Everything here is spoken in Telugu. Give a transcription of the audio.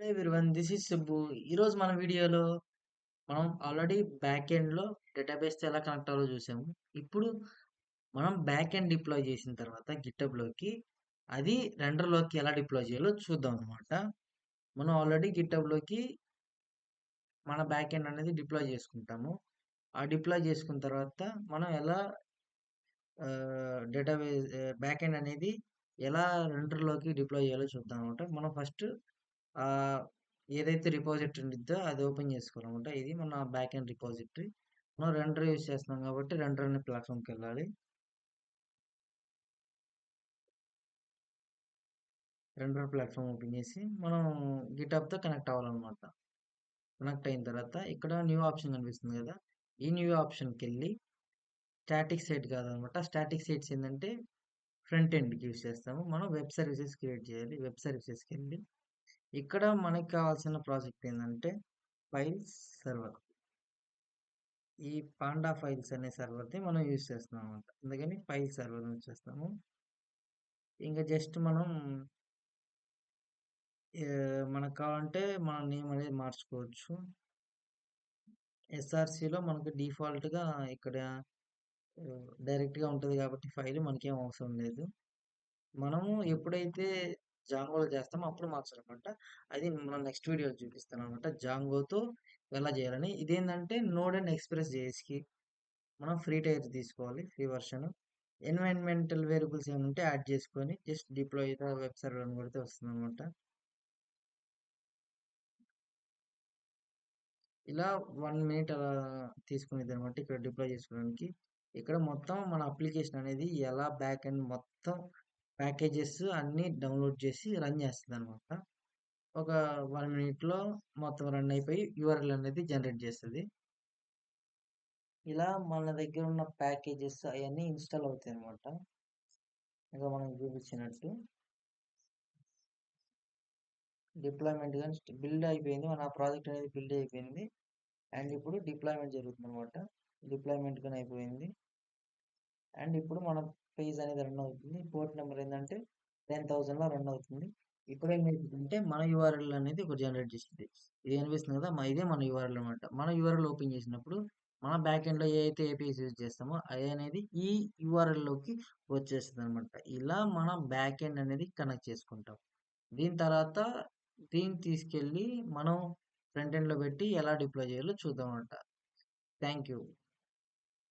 Hi everyone, this is Subbu. ఈరోజు మన వీడియోలో మనం ఆల్రెడీ బ్యాక్ ఎండ్లో డేటాబేస్తో ఎలా కనెక్ట్ అవ్వాలో చూసాము. ఇప్పుడు మనం బ్యాక్ ఎండ్ డిప్లాయ్ చేసిన తర్వాత గిటబ్లోకి అది రెండర్లోకి ఎలా డిప్లాయ్ చేయాలో చూద్దాం అనమాట. మనం ఆల్రెడీ గిటబ్లోకి మన బ్యాక్ ఎండ్ అనేది డిప్లాయ్ చేసుకుంటాము. ఆ డిప్లాయ్ చేసుకున్న తర్వాత మనం ఎలా డేటాబేస్ బ్యాక్ ఎండ్ అనేది ఎలా రెండర్లోకి డిప్లాయ్ చేయాలో చూద్దాం అనమాట. మనం ఫస్ట్ ఆహ్, ఏదైతే రిపాజిటరీ ఉండిద్దో అది ఓపెన్ చేసుకోవాలనమాట. ఇది మన బ్యాక్ ఎండ్ రిపాజిటరీ. మనం రెండర్ యూజ్ చేస్తున్నాం కాబట్టి రెండర్ అనే ప్లాట్‌ఫామ్‌కెళ్ళాలి. రెండర్ ప్లాట్‌ఫామ్ ఓపెన్ చేసి మనం గిటబ్‌తో కనెక్ట్ అవ్వాలనమాట. కనెక్ట్ అయిన తర్వాత ఇక్కడ న్యూ ఆప్షన్ కనిపిస్తుంది కదా! ఈ న్యూ ఆప్షన్‌కెళ్ళి స్టాటిక్ సైట్ కాదనమాట. స్టాటిక్ సైట్స్ ఏందంటే ఫ్రంట్ ఎండ్‌కి యూజ్ చేస్తాము. మనం వెబ్ సర్వీసెస్ క్రియేట్ చేయాలి. వెబ్ సర్వీసెస్‌కెళ్ళి ఇక్కడ మనకి కావాల్సిన ప్రాజెక్ట్ ఏందంటే ఫైల్స్ సర్వర్. ఈ పాండా ఫైల్స్ అనే సర్వర్‌ని మనం యూజ్ చేస్తున్నాం అనమాట. అందుకని ఫైల్ సర్వర్ యూజ్ చేస్తాము. ఇంక జస్ట్ మనం మనకు కావాలంటే మన నేమ్ అనేది మార్చుకోవచ్చు. ఎస్ఆర్‌సిలో మనకు డిఫాల్ట్‌గా ఇక్కడ డైరెక్ట్‌గా ఉంటది కాబట్టి ఫైల్ మనకేం అవసరం లేదు. మనము ఎప్పుడైతే జాంగోలో చేస్తామో అప్పుడు మార్చాలనమాట. అది మనం నెక్స్ట్ వీడియోలో చూపిస్తాననమాట. జాంగోతో ఎలా చేయాలని. ఇదేందంటే నోడ్ అండ్ ఎక్స్‌ప్రెస్ జేఎస్‌కి మనం ఫ్రీ టైర్ తీసుకోవాలి. Free version. ఎన్విరాన్మెంటల్ వేరియబుల్స్ ఏమైనా ఉంటే యాడ్ చేసుకొని just deploy the web server అని కొడితే వస్తుందన్నమాట. ఇలా 1 మినిట్ అలా తీసుకునేది అనమాట ఇక్కడ డిప్లాయ్ చేసుకోవడానికి. ఇక్కడ మొత్తం మన అప్లికేషన్ అనేది ఎలా బ్యాక్ ఎండ్ మొత్తం ప్యాకేజెస్ అన్నీ డౌన్లోడ్ చేసి రన్ చేస్తుంది అనమాట. ఒక 1 మినిట్‌లో మొత్తం రన్ అయిపోయి యూఆర్ఎల్ అనేది జనరేట్ చేస్తది. ఇలా మన దగ్గర ఉన్న ప్యాకేజెస్ అయన్నీ ఇన్‌స్టాల్ అవుతాయన్నమాట. ఇంకా మనం చూపించినట్టు. డిప్లాయ్‌మెంట్ గాని బిల్డ్ అయిపోయింది. మన ప్రాజెక్ట్ అనేది బిల్డ్ అయిపోయింది. అండ్ ఇప్పుడు డిప్లాయ్‌మెంట్ జరుగుతుందన్నమాట. డిప్లాయ్‌మెంట్ గాని అయిపోయింది. అండ్ ఇప్పుడు మన పేజ్ అనేది రన్ అవుతుంది. పోర్ట్ నెంబర్ ఏందంటే 10,000లో రన్ అవుతుంది. ఇప్పుడు ఏమైతుందంటే మన యూఆర్ఎల్ అనేది ఒకటి జనరేట్ చేసిద్ది. ఇది కనిపిస్తుంది కదా! ఇదే మన యూఆర్ఎల్ అన్నమాట. మన యూఆర్ఎల్ ఓపెన్ చేసినప్పుడు మన బ్యాక్ ఎండ్‌లో ఏ అయితే ఏపీఐస్ యూజ్ చేస్తామో అయి అనేది ఈ యూఆర్ఎల్‌లోకి వచ్చేస్తదన్నమాట. ఇలా మనం బ్యాక్ ఎండ్ అనేది కనెక్ట్ చేసుకుంటాం. దీని తర్వాత దీన్ని తీసుకెళ్ళి మనం ఫ్రంట్ ఎండ్‌లో పెట్టి ఎలా డిప్లాయ్ చేయాలో చూద్దామన్నమాట. Thank you.